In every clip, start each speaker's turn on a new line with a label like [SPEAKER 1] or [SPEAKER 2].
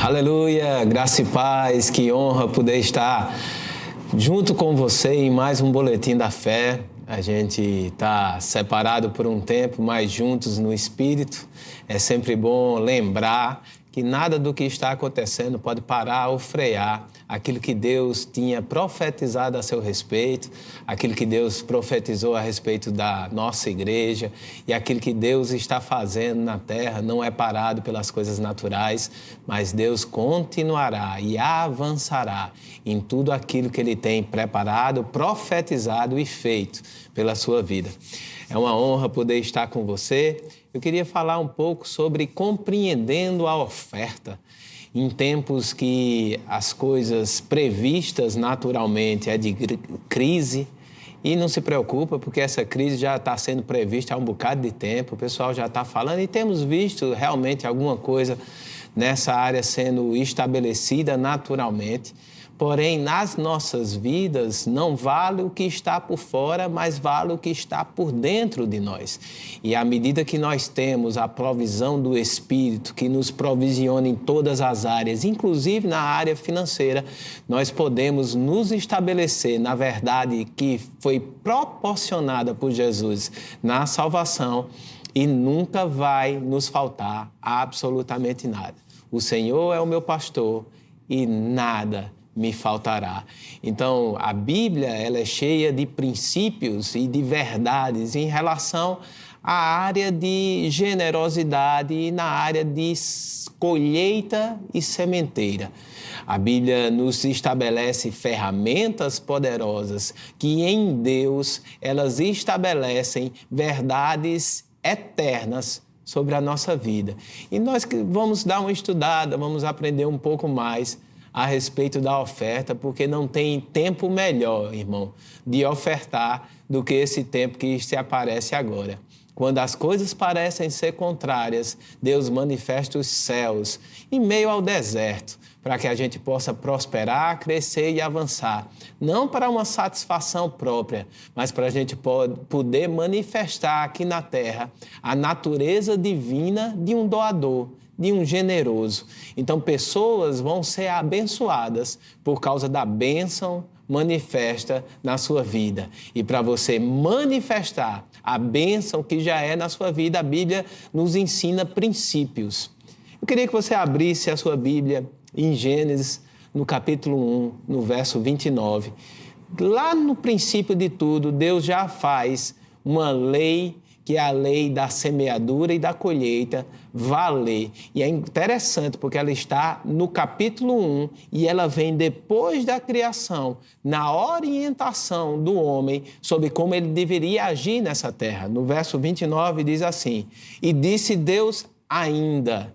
[SPEAKER 1] Aleluia, graça e paz, que honra poder estar junto com você em mais um Boletim da Fé. A gente está separado por um tempo, mas juntos no Espírito. É sempre bom lembrar que nada do que está acontecendo pode parar ou frear aquilo que Deus tinha profetizado a seu respeito, aquilo que Deus profetizou a respeito da nossa igreja, e aquilo que Deus está fazendo na terra não é parado pelas coisas naturais, mas Deus continuará e avançará em tudo aquilo que Ele tem preparado, profetizado e feito pela sua vida. É uma honra poder estar com você. Eu queria falar um pouco sobre compreendendo a oferta. Em tempos que as coisas previstas naturalmente é de crise, e não se preocupa, porque essa crise já está sendo prevista há um bocado de tempo, o pessoal já está falando e temos visto realmente alguma coisa nessa área sendo estabelecida naturalmente. Porém, nas nossas vidas, não vale o que está por fora, mas vale o que está por dentro de nós. E à medida que nós temos a provisão do Espírito, que nos provisiona em todas as áreas, inclusive na área financeira, nós podemos nos estabelecer na verdade que foi proporcionada por Jesus na salvação e nunca vai nos faltar absolutamente nada. O Senhor é o meu pastor e nada me faltará. Então, a Bíblia ela é cheia de princípios e de verdades em relação à área de generosidade e na área de colheita e sementeira. A Bíblia nos estabelece ferramentas poderosas que em Deus elas estabelecem verdades eternas sobre a nossa vida. E nós vamos dar uma estudada, vamos aprender um pouco mais a respeito da oferta, porque não tem tempo melhor, irmão, de ofertar do que esse tempo que se aparece agora. Quando as coisas parecem ser contrárias, Deus manifesta os céus em meio ao deserto, para que a gente possa prosperar, crescer e avançar. Não para uma satisfação própria, mas para a gente poder manifestar aqui na terra a natureza divina de um doador, de um generoso. Então, pessoas vão ser abençoadas por causa da bênção manifesta na sua vida. E para você manifestar a bênção que já é na sua vida, a Bíblia nos ensina princípios. Eu queria que você abrisse a sua Bíblia em Gênesis, no capítulo 1, no verso 29. Lá no princípio de tudo, Deus já faz uma lei, que é a lei da semeadura e da colheita, valer. E é interessante porque ela está no capítulo 1 e ela vem depois da criação, na orientação do homem sobre como ele deveria agir nessa terra. No verso 29 diz assim: E disse Deus ainda,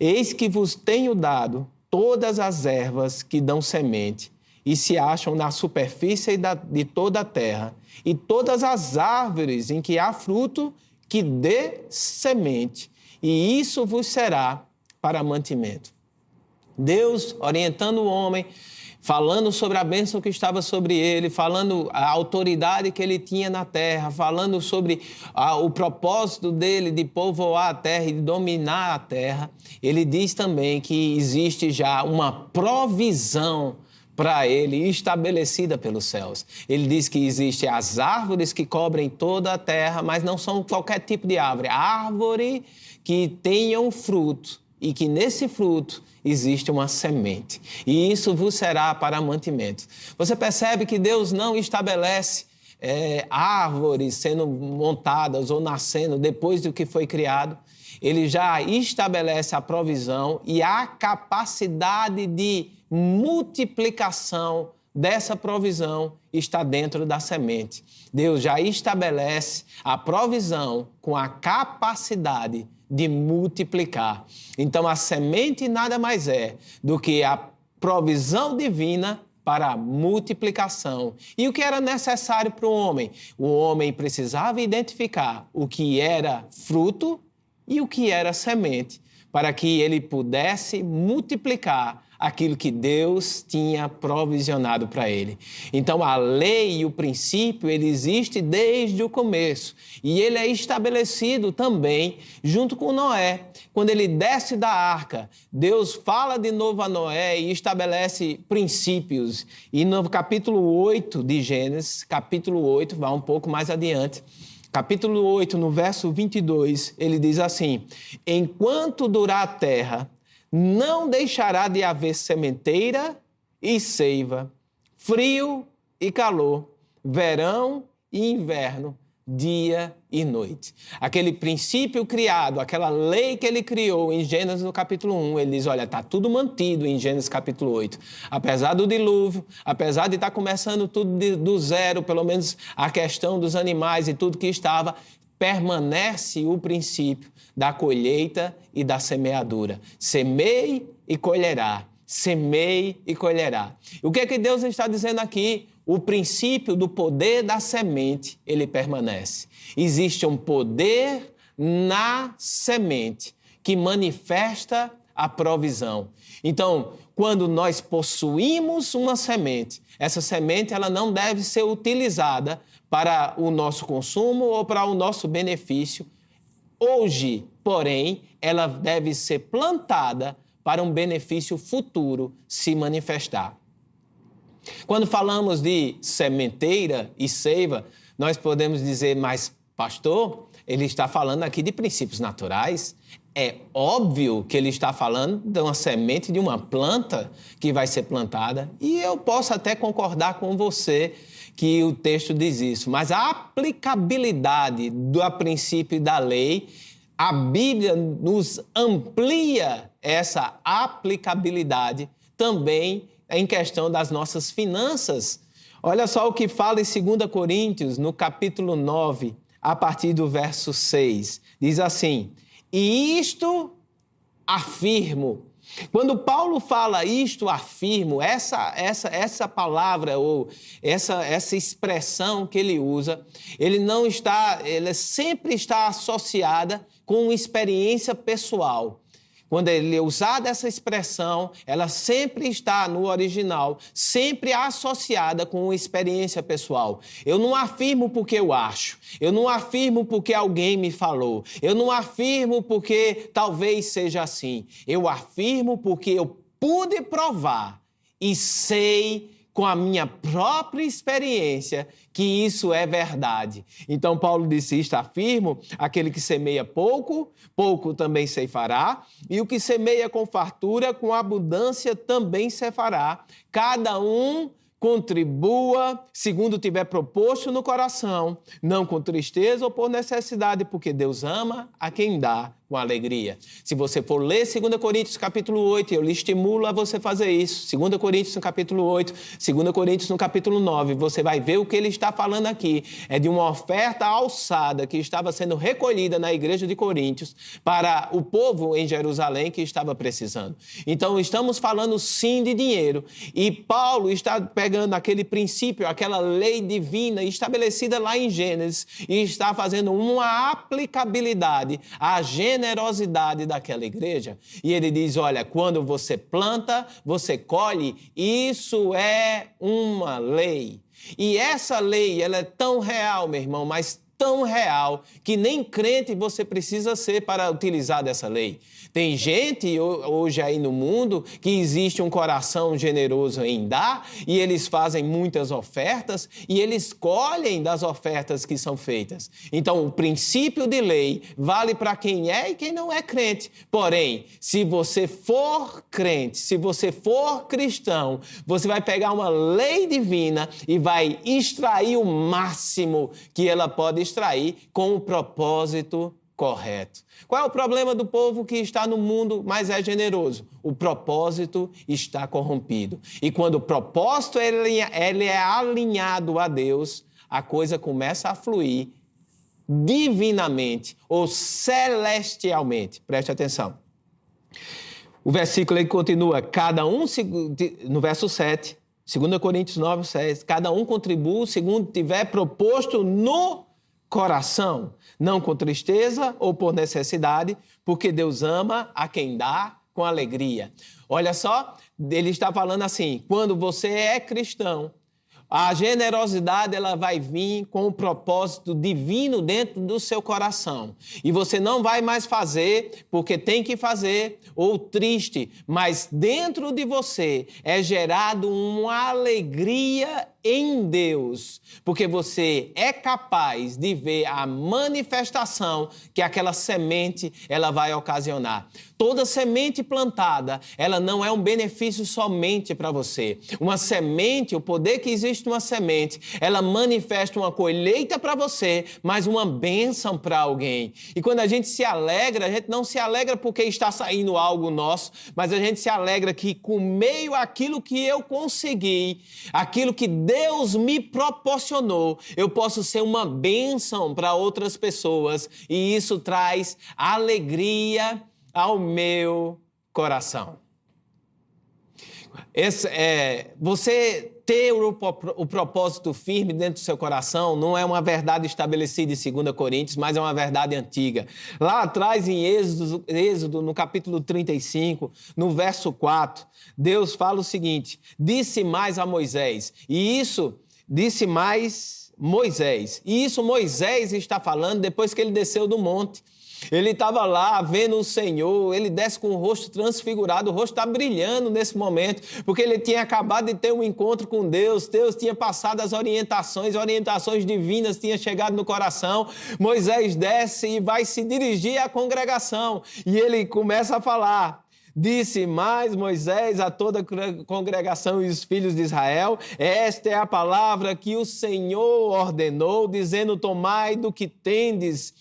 [SPEAKER 1] eis que vos tenho dado todas as ervas que dão semente e se acham na superfície de toda a terra, e todas as árvores em que há fruto que dê semente, e isso vos será para mantimento. Deus orientando o homem, falando sobre a bênção que estava sobre ele, falando a autoridade que ele tinha na terra, falando sobre o propósito dele de povoar a terra e de dominar a terra. Ele diz também que existe já uma provisão para ele, estabelecida pelos céus. Ele diz que existem as árvores que cobrem toda a terra, mas não são qualquer tipo de árvore. Árvore que tenham fruto e que nesse fruto existe uma semente. E isso vos será para mantimento. Você percebe que Deus não estabelece árvores sendo montadas ou nascendo depois do que foi criado. Ele já estabelece a provisão e a capacidade de multiplicação dessa provisão está dentro da semente. Deus já estabelece a provisão com a capacidade de multiplicar. Então, a semente nada mais é do que a provisão divina para a multiplicação. E o que era necessário para o homem? O homem precisava identificar o que era fruto e o que era semente, para que ele pudesse multiplicar aquilo que Deus tinha provisionado para ele. Então, a lei e o princípio, ele existe desde o começo. E ele é estabelecido também junto com Noé. Quando ele desce da arca, Deus fala de novo a Noé e estabelece princípios. E no capítulo 8 de Gênesis, capítulo 8, vai um pouco mais adiante, capítulo 8, no verso 22, ele diz assim: enquanto durar a terra, não deixará de haver sementeira e seiva, frio e calor, verão e inverno, dia e noite. Aquele princípio criado, aquela lei que ele criou em Gênesis no capítulo 1, ele diz, olha, está tudo mantido em Gênesis capítulo 8. Apesar do dilúvio, apesar de estar começando tudo do zero, pelo menos a questão dos animais e tudo que estava, permanece o princípio da colheita e da semeadura. Semeie e colherá. Semeie e colherá. O que é que Deus está dizendo aqui? O princípio do poder da semente, ele permanece. Existe um poder na semente que manifesta a provisão. Então, quando nós possuímos uma semente, essa semente ela não deve ser utilizada para o nosso consumo ou para o nosso benefício. Hoje, porém, ela deve ser plantada para um benefício futuro se manifestar. Quando falamos de sementeira e seiva, nós podemos dizer, mas pastor, ele está falando aqui de princípios naturais. É óbvio que ele está falando de uma semente de uma planta que vai ser plantada. E eu posso até concordar com você que o texto diz isso, mas a aplicabilidade do princípio da lei, a Bíblia nos amplia essa aplicabilidade também em questão das nossas finanças. Olha só o que fala em 2 Coríntios, no capítulo 9, a partir do verso 6. Diz assim, e isto afirmo. Quando Paulo fala isto afirmo, essa palavra ou essa expressão que ele usa, ela sempre está associada com uma experiência pessoal. Quando ele é usada essa expressão, ela sempre está no original, sempre associada com uma experiência pessoal. Eu não afirmo porque eu acho, eu não afirmo porque alguém me falou, eu não afirmo porque talvez seja assim. Eu afirmo porque eu pude provar e sei com a minha própria experiência que isso é verdade. Então, Paulo disse, isto afirmo, aquele que semeia pouco, pouco também ceifará, e o que semeia com fartura, com abundância também ceifará. Cada um contribua segundo tiver proposto no coração, não com tristeza ou por necessidade, porque Deus ama a quem dá com alegria. Se você for ler 2 Coríntios capítulo 8, eu lhe estimulo a você fazer isso. 2 Coríntios no capítulo 8, 2 Coríntios no capítulo 9, você vai ver o que ele está falando aqui. É de uma oferta alçada que estava sendo recolhida na igreja de Coríntios para o povo em Jerusalém que estava precisando. Então, estamos falando sim de dinheiro. E Paulo está pegando aquele princípio, aquela lei divina estabelecida lá em Gênesis e está fazendo uma aplicabilidade à generosidade daquela igreja. E ele diz, olha, quando você planta, você colhe, isso é uma lei. E essa lei, ela é tão real, meu irmão, mas tão real que nem crente você precisa ser para utilizar dessa lei. Tem gente hoje aí no mundo que existe um coração generoso em dar e eles fazem muitas ofertas e eles colhem das ofertas que são feitas. Então, o princípio de lei vale para quem é e quem não é crente. Porém, se você for crente, se você for cristão, você vai pegar uma lei divina e vai extrair o máximo que ela pode extrair com o propósito correto. Qual é o problema do povo que está no mundo, mas é generoso? O propósito está corrompido. E quando o propósito ele é alinhado a Deus, a coisa começa a fluir divinamente ou celestialmente. Preste atenção. O versículo aí continua, cada um, no verso 7, 2 Coríntios 9, 6, cada um contribui segundo tiver proposto no coração, não com tristeza ou por necessidade, porque Deus ama a quem dá com alegria. Olha só, ele está falando assim, quando você é cristão, a generosidade ela vai vir com um propósito divino dentro do seu coração. E você não vai mais fazer porque tem que fazer ou triste, mas dentro de você é gerado uma alegria em Deus, porque você é capaz de ver a manifestação que aquela semente ela vai ocasionar. Toda semente plantada, ela não é um benefício somente para você. Uma semente, o poder que existe numa semente, ela manifesta uma colheita para você, mas uma bênção para alguém. E quando a gente se alegra, a gente não se alegra porque está saindo algo nosso, mas a gente se alegra que com meio àquilo que eu consegui, aquilo que Deus me proporcionou, eu posso ser uma bênção para outras pessoas e isso traz alegria ao meu coração. Você ter o propósito firme dentro do seu coração não é uma verdade estabelecida em 2 Coríntios, mas é uma verdade antiga. Lá atrás, em Êxodo, no capítulo 35, no verso 4, Deus fala o seguinte, disse mais a Moisés, e isso Moisés está falando depois que ele desceu do monte. Ele estava lá vendo o Senhor, ele desce com o rosto transfigurado, o rosto está brilhando nesse momento, porque ele tinha acabado de ter um encontro com Deus, Deus tinha passado as orientações divinas tinham chegado no coração. Moisés desce e vai se dirigir à congregação, e ele começa a falar. Disse mais Moisés a toda a congregação e os filhos de Israel, esta é a palavra que o Senhor ordenou, dizendo, tomai do que tendes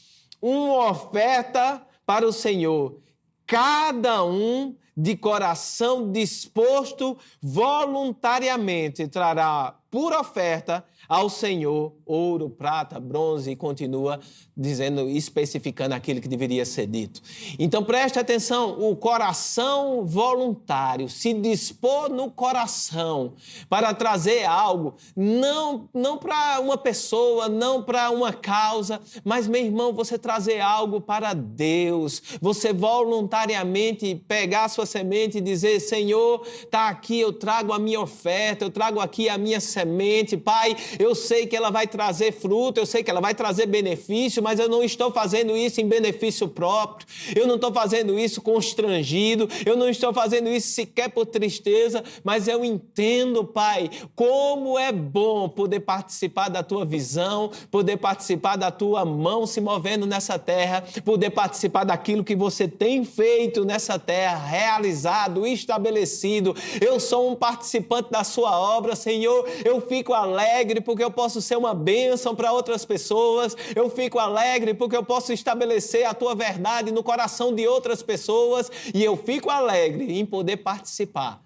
[SPEAKER 1] uma oferta para o Senhor, cada um de coração disposto voluntariamente trará por oferta ao Senhor ouro, prata, bronze e continua dizendo, especificando aquilo que deveria ser dito. Então preste atenção, o coração voluntário, se dispor no coração para trazer algo, não para uma pessoa, não para uma causa, mas meu irmão, você trazer algo para Deus, você voluntariamente pegar a sua semente e dizer, Senhor, está aqui, eu trago a minha oferta, eu trago aqui a minha semente, Pai, eu sei que ela vai trazer fruto, eu sei que ela vai trazer benefício, mas eu não estou fazendo isso em benefício próprio, eu não estou fazendo isso constrangido, eu não estou fazendo isso sequer por tristeza, mas eu entendo, Pai, como é bom poder participar da Tua visão, poder participar da Tua mão se movendo nessa terra, poder participar daquilo que você tem feito nessa terra, realizado, estabelecido. Eu sou um participante da Sua obra, Senhor, eu fico alegre porque eu posso ser uma bênção para outras pessoas, eu fico alegre porque eu posso estabelecer a Tua verdade no coração de outras pessoas e eu fico alegre em poder participar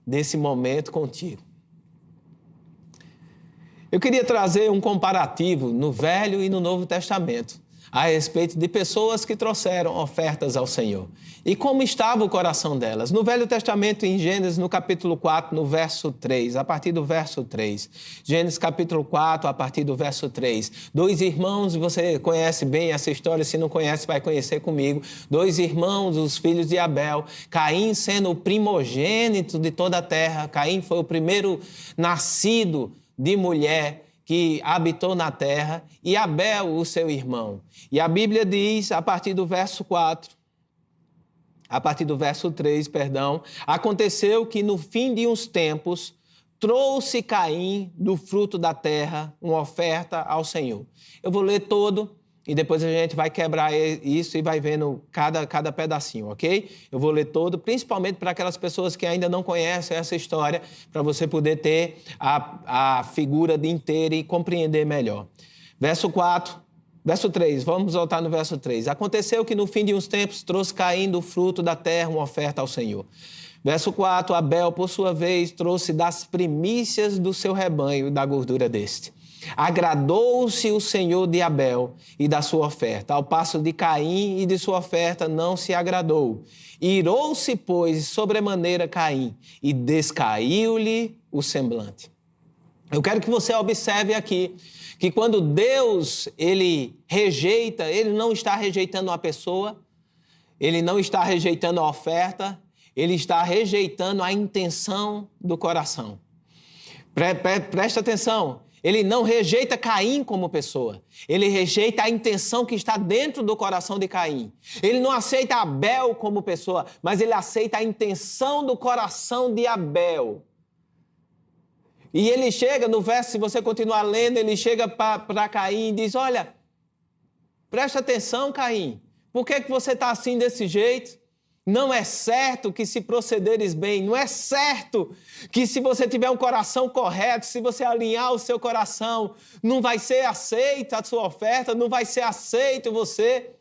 [SPEAKER 1] desse momento contigo. Eu queria trazer um comparativo no Velho e no Novo Testamento a respeito de pessoas que trouxeram ofertas ao Senhor. E como estava o coração delas? No Velho Testamento, em Gênesis, no capítulo 4, no verso 3, a partir do verso 3. Gênesis capítulo 4, a partir do verso 3. Dois irmãos, você conhece bem essa história, se não conhece, vai conhecer comigo. Dois irmãos, os filhos de Abel. Caim sendo o primogênito de toda a terra. Caim foi o primeiro nascido de mulher que habitou na terra, e Abel, o seu irmão. E a Bíblia diz, a partir do verso 3, aconteceu que no fim de uns tempos, trouxe Caim do fruto da terra uma oferta ao Senhor. Eu vou ler todo, e depois a gente vai quebrar isso e vai vendo cada pedacinho, ok? Eu vou ler todo, principalmente para aquelas pessoas que ainda não conhecem essa história, para você poder ter a figura de inteira e compreender melhor. Verso 3, vamos voltar no verso 3. Aconteceu que no fim de uns tempos trouxe Caim do fruto da terra uma oferta ao Senhor. Verso 4, Abel, por sua vez, trouxe das primícias do seu rebanho e da gordura deste. Agradou-se o Senhor de Abel e da sua oferta, ao passo de Caim e de sua oferta não se agradou. Irou-se, pois, sobremaneira Caim, e descaiu-lhe o semblante. Eu quero que você observe aqui que quando Deus, ele rejeita, ele não está rejeitando uma pessoa, ele não está rejeitando a oferta, ele está rejeitando a intenção do coração. Presta atenção, ele não rejeita Caim como pessoa, ele rejeita a intenção que está dentro do coração de Caim. Ele não aceita Abel como pessoa, mas ele aceita a intenção do coração de Abel. E ele chega no verso, se você continuar lendo, ele chega para Caim e diz, olha, presta atenção, Caim, por que você está assim desse jeito? Não é certo que se procederes bem, não é certo que se você tiver um coração correto, se você alinhar o seu coração, não vai ser aceita a sua oferta, não vai ser aceito você.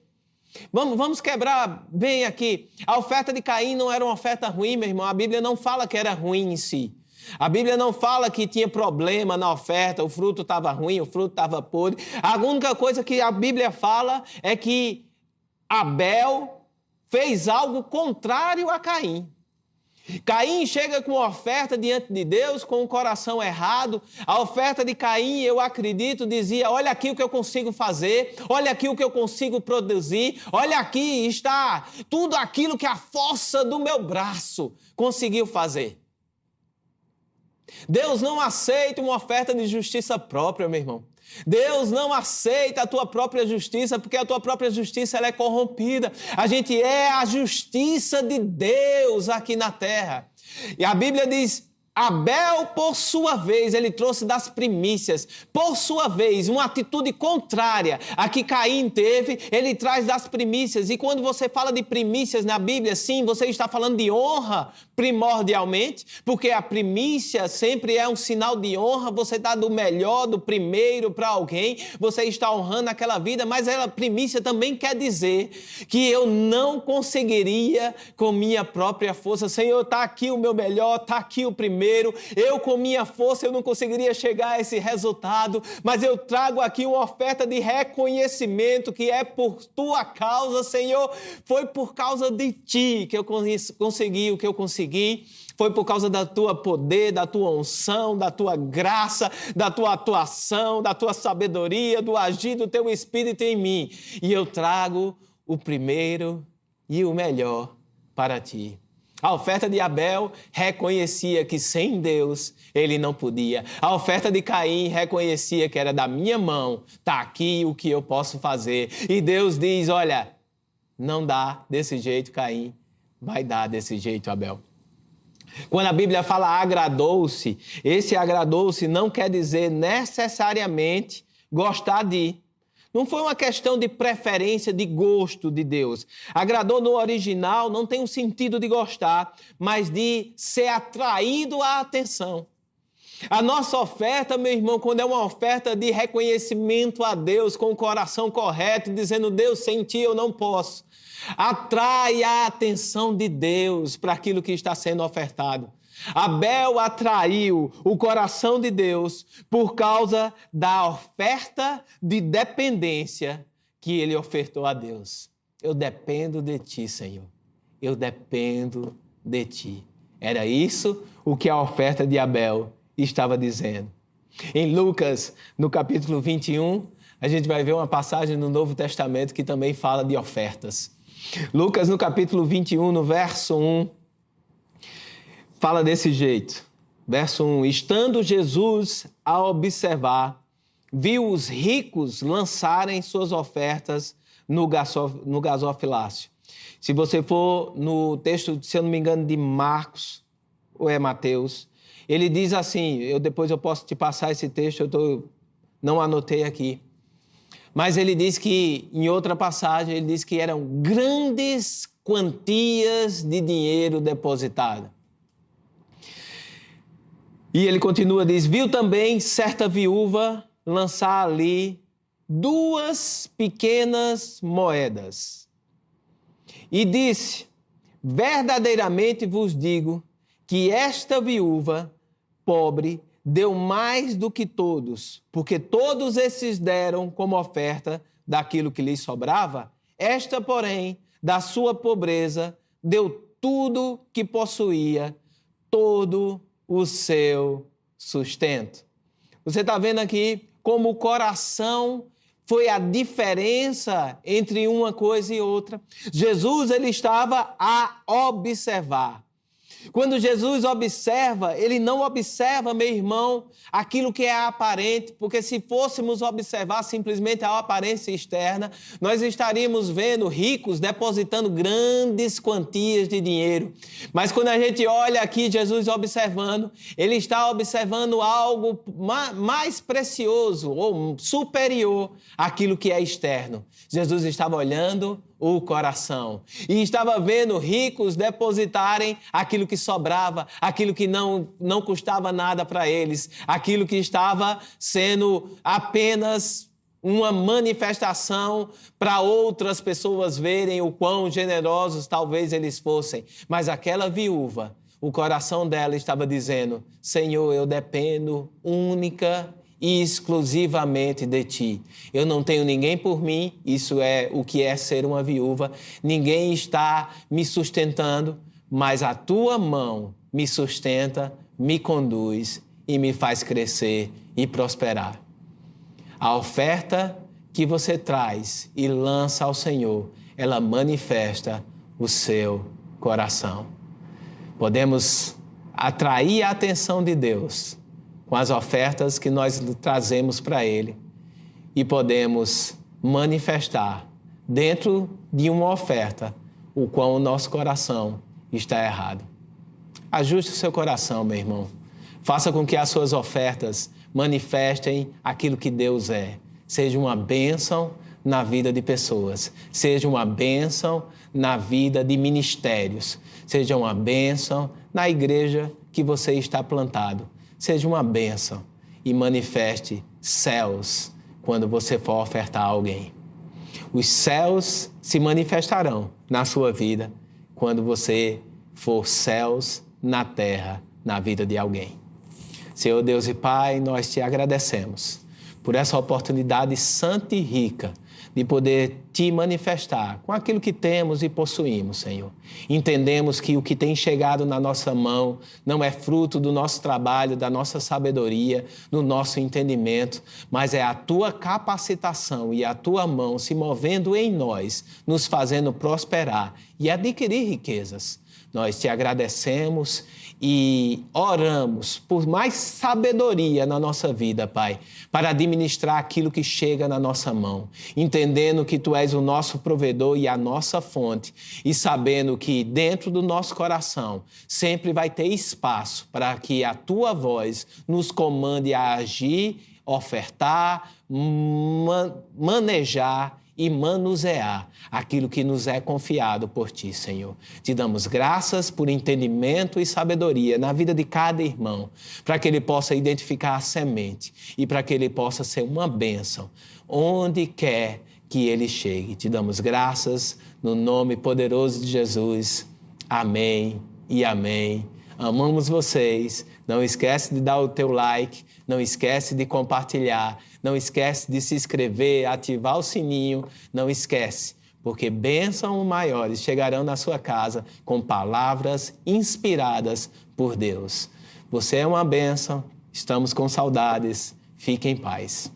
[SPEAKER 1] Vamos quebrar bem aqui. A oferta de Caim não era uma oferta ruim, meu irmão, a Bíblia não fala que era ruim em si. A Bíblia não fala que tinha problema na oferta, o fruto estava ruim, o fruto estava podre. A única coisa que a Bíblia fala é que Abel fez algo contrário a Caim. Caim chega com uma oferta diante de Deus, com o coração errado. A oferta de Caim, eu acredito, dizia, olha aqui o que eu consigo fazer, olha aqui o que eu consigo produzir, olha aqui está tudo aquilo que a força do meu braço conseguiu fazer. Deus não aceita uma oferta de justiça própria, meu irmão. Deus não aceita a tua própria justiça, porque a tua própria justiça ela é corrompida. A gente é a justiça de Deus aqui na terra. E a Bíblia diz, Abel, por sua vez, ele trouxe das primícias. Por sua vez, uma atitude contrária a que Caim teve, ele traz das primícias. E quando você fala de primícias na Bíblia, sim, você está falando de honra primordialmente, porque a primícia sempre é um sinal de honra. Você dá do melhor, do primeiro para alguém, você está honrando aquela vida, mas a primícia também quer dizer que eu não conseguiria com minha própria força. Senhor, está aqui o meu melhor, está aqui o primeiro. Eu com minha força eu não conseguiria chegar a esse resultado, mas eu trago aqui uma oferta de reconhecimento que é por tua causa, Senhor. Foi por causa de ti que eu consegui o que eu consegui. Foi por causa da tua poder, da tua unção, da tua graça, da tua atuação, da tua sabedoria, do agir do teu Espírito em mim. E eu trago o primeiro e o melhor para ti. A oferta de Abel reconhecia que sem Deus ele não podia. A oferta de Caim reconhecia que era da minha mão, está aqui o que eu posso fazer. E Deus diz, olha, não dá desse jeito, Caim, vai dar desse jeito, Abel. Quando a Bíblia fala agradou-se, esse agradou-se não quer dizer necessariamente gostar de. Não foi uma questão de preferência, de gosto de Deus. Agradou no original não tem um sentido de gostar, mas de ser atraído à atenção. A nossa oferta, meu irmão, quando é uma oferta de reconhecimento a Deus, com o coração correto, dizendo, Deus, sem ti eu não posso, atrai a atenção de Deus para aquilo que está sendo ofertado. Abel atraiu o coração de Deus por causa da oferta de dependência que ele ofertou a Deus. Eu dependo de ti, Senhor. Eu dependo de ti. Era isso o que a oferta de Abel estava dizendo. Em Lucas, no capítulo 21, a gente vai ver uma passagem no Novo Testamento que também fala de ofertas. Lucas, no capítulo 21, no verso 1, fala desse jeito. Verso 1. Estando Jesus a observar, viu os ricos lançarem suas ofertas no gasofilácio. Se você for no texto, se eu não me engano, de Marcos, ou é Mateus, ele diz assim, depois eu posso te passar esse texto, não anotei aqui. Mas ele diz que, em outra passagem, ele diz que eram grandes quantias de dinheiro depositado. E ele continua, diz, viu também certa viúva lançar ali 2 pequenas moedas. E disse, verdadeiramente vos digo que esta viúva pobre deu mais do que todos, porque todos esses deram como oferta daquilo que lhes sobrava. Esta, porém, da sua pobreza, deu tudo que possuía, todo o seu sustento. Você está vendo aqui como o coração foi a diferença entre uma coisa e outra. Jesus, ele estava a observar. Quando Jesus observa, ele não observa, meu irmão, aquilo que é aparente, porque se fôssemos observar simplesmente a aparência externa, nós estaríamos vendo ricos depositando grandes quantias de dinheiro. Mas quando a gente olha aqui Jesus observando, ele está observando algo mais precioso ou superior àquilo que é externo. Jesus estava olhando o coração e estava vendo ricos depositarem aquilo que sobrava, aquilo que não custava nada para eles, aquilo que estava sendo apenas uma manifestação para outras pessoas verem o quão generosos talvez eles fossem. Mas aquela viúva, o coração dela estava dizendo: Senhor, eu dependo única e exclusivamente de Ti. Eu não tenho ninguém por mim, isso é o que é ser uma viúva. Ninguém está me sustentando, mas a Tua mão me sustenta, me conduz e me faz crescer e prosperar. A oferta que você traz e lança ao Senhor, ela manifesta o seu coração. Podemos atrair a atenção de Deus com as ofertas que nós trazemos para Ele e podemos manifestar dentro de uma oferta o quão o nosso coração está errado. Ajuste o seu coração, meu irmão. Faça com que as suas ofertas manifestem aquilo que Deus é. Seja uma bênção na vida de pessoas. Seja uma bênção na vida de ministérios. Seja uma bênção na igreja que você está plantado. Seja uma bênção e manifeste céus quando você for ofertar a alguém. Os céus se manifestarão na sua vida quando você for céus na terra, na vida de alguém. Senhor Deus e Pai, nós te agradecemos por essa oportunidade santa e rica de poder te manifestar com aquilo que temos e possuímos, Senhor. Entendemos que o que tem chegado na nossa mão não é fruto do nosso trabalho, da nossa sabedoria, do nosso entendimento, mas é a Tua capacitação e a Tua mão se movendo em nós, nos fazendo prosperar e adquirir riquezas. Nós te agradecemos e oramos por mais sabedoria na nossa vida, Pai, para administrar aquilo que chega na nossa mão, entendendo que Tu és o nosso provedor e a nossa fonte e sabendo que dentro do nosso coração sempre vai ter espaço para que a Tua voz nos comande a agir, ofertar, manejar e manusear aquilo que nos é confiado por Ti, Senhor. Te damos graças por entendimento e sabedoria na vida de cada irmão, para que ele possa identificar a semente e para que ele possa ser uma bênção onde quer que ele chegue. Te damos graças no nome poderoso de Jesus. Amém e amém. Amamos vocês. Não esquece de dar o teu like, não esquece de compartilhar, não esquece de se inscrever, ativar o sininho, não esquece, porque bênçãos maiores chegarão na sua casa com palavras inspiradas por Deus. Você é uma bênção, estamos com saudades, fique em paz.